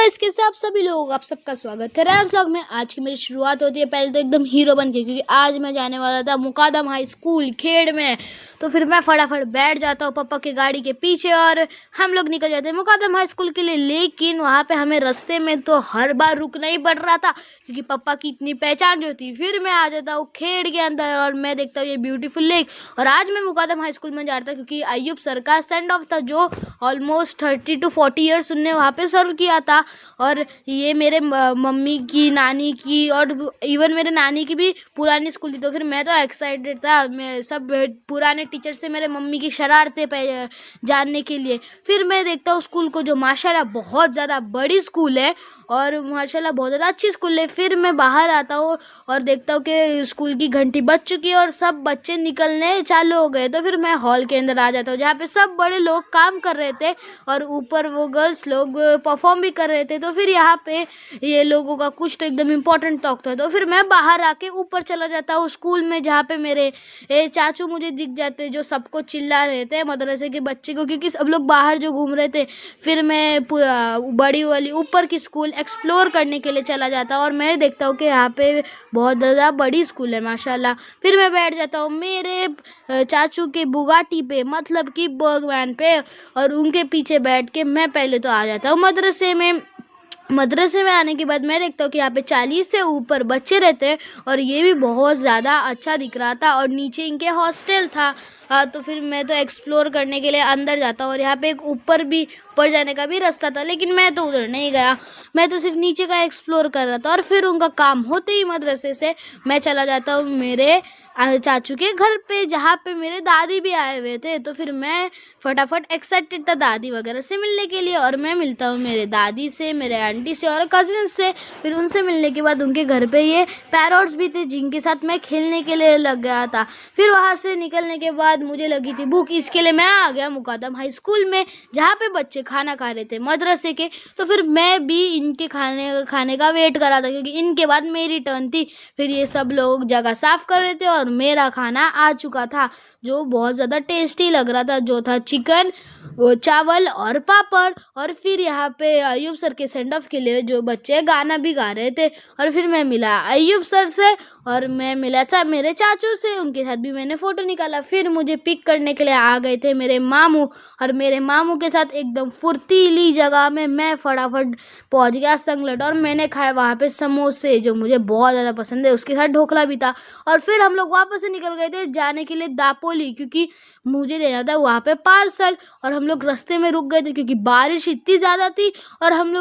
Guys, कैसे आप सभी लोग, आप सबका स्वागत है रैंस व्लॉग में। आज की मेरी शुरुआत होती है पहले तो एकदम हीरो बन के, क्योंकि आज मैं जाने वाला था मुकादम हाई स्कूल खेड़ में। तो फिर मैं फटाफट बैठ जाता हूँ पापा की गाड़ी के पीछे और हम लोग निकल जाते हैं मुकादम हाई स्कूल के लिए। लेकिन वहाँ पे हमें रास्ते में तो हर बार रुकना ही पड़ रहा था, क्योंकि पापा की इतनी पहचान जो थी। फिर मैं आ जाता हूँ खेड़ के अंदर और मैं देखता हूँ ये ब्यूटीफुल लेक। और आज मैं मुकादम हाई स्कूल में जा रहा था क्योंकि अय्यूब सर का स्टैंड ऑफ था, जो ऑलमोस्ट 30 to 40 ईयर्स उनने वहाँ पे सर्व किया था। और ये मेरे मम्मी की, नानी की और इवन मेरे नानी की भी पुरानी स्कूल थी। तो फिर मैं तो एक्साइटेड था, मैं सब पुराने टीचर से मेरे मम्मी की शरारतें जानने के लिए। फिर मैं देखता हूँ स्कूल को, जो माशाल्लाह बहुत ज़्यादा बड़ी स्कूल है और माशाल्लाह बहुत ज़्यादा अच्छी स्कूल है। फिर मैं बाहर आता हूँ और देखता हूँ कि स्कूल की घंटी बज चुकी है और सब बच्चे निकलने चालू हो गए। तो फिर मैं हॉल के अंदर आ जाता हूँ, जहाँ पे सब बड़े लोग काम कर रहे थे और ऊपर वो गर्ल्स लोग परफॉर्म भी कर रहे थे। तो फिर यहाँ पे ये लोगों का कुछ तो एकदम इम्पोर्टेंट टॉक था। तो फिर मैं बाहर आके ऊपर चला जाता हूँ स्कूल में, जहाँ पे मेरे चाचू मुझे दिख जाते, जो सबको चिल्ला रहे थे मदरसे के बच्चे को, क्योंकि सब लोग बाहर जो घूम रहे थे। फिर मैं बड़ी वाली ऊपर की स्कूल एक्सप्लोर करने के लिए चला जाता और मैं देखता हूँ कि यहाँ पे बहुत ज़्यादा बड़ी स्कूल है माशाल्लाह। फिर मैं बैठ जाता हूँ मेरे चाचू के बुगाटी पे, मतलब कि बर्गमैन पे, और उनके पीछे बैठ के मैं पहले तो आ जाता हूँ मदरसे में आने के बाद मैं देखता हूँ कि यहाँ पे 40 से ऊपर बच्चे रहते हैं और ये भी बहुत ज़्यादा अच्छा दिख रहा था। और नीचे इनके हॉस्टल था। तो फिर मैं तो एक्सप्लोर करने के लिए अंदर जाता हूँ और यहाँ पे एक ऊपर जाने का भी रास्ता था, लेकिन मैं तो उधर नहीं गया, मैं तो सिर्फ नीचे का एक्सप्लोर कर रहा था। और फिर उनका काम होते ही मदरसे से मैं चला जाता हूँ मेरे चाचू के घर पे, जहाँ पे मेरे दादी भी आए हुए थे। तो फिर मैं फटाफट एक्साइटेड था दादी वगैरह से मिलने के लिए, और मैं मिलता हूँ मेरे दादी से, मेरे आंटी से और कजिन से। फिर उनसे मिलने के बाद उनके घर पे ये पैरॉट्स भी थे, जिनके साथ मैं खेलने के लिए लग गया था। फिर वहाँ से निकलने के बाद मुझे लगी थी भूख, इसके लिए मैं आ गया मुकादम हाई स्कूल में, जहाँ पे बच्चे खाना खा रहे थे मदरसे के। तो फिर मैं भी इनके खाने का वेट कर रहा था, क्योंकि इनके बाद मेरी टर्न थी। फिर ये सब लोग जगह साफ़ कर रहे थे और मेरा खाना आ चुका था, जो बहुत ज़्यादा टेस्टी लग रहा था, जो था चिकन, चावल और पापड़। और फिर यहाँ पे अय्यूब सर के सेंड ऑफ के लिए जो बच्चे गाना भी गा रहे थे। और फिर मैं मिला अय्यूब सर से और मैं मिला मेरे चाचू से, उनके साथ भी मैंने फ़ोटो निकाला। फिर मुझे पिक करने के लिए आ गए थे मेरे मामू, और मेरे मामू के साथ एकदम फुर्तीली जगह में मैं फटाफट पहुँच गया संगलट। और मैंने खाया वहाँ पे समोसे, जो मुझे बहुत ज़्यादा पसंद है, उसके साथ ढोकला भी था। और फिर हम लोग वापस से निकल गए थे जाने के लिए दापोली, क्योंकि मुझे देना था वहाँ पे पार्सल। और हम लोग रास्ते में रुक गए थे क्योंकि बारिश इतनी ज़्यादा थी और हम लोग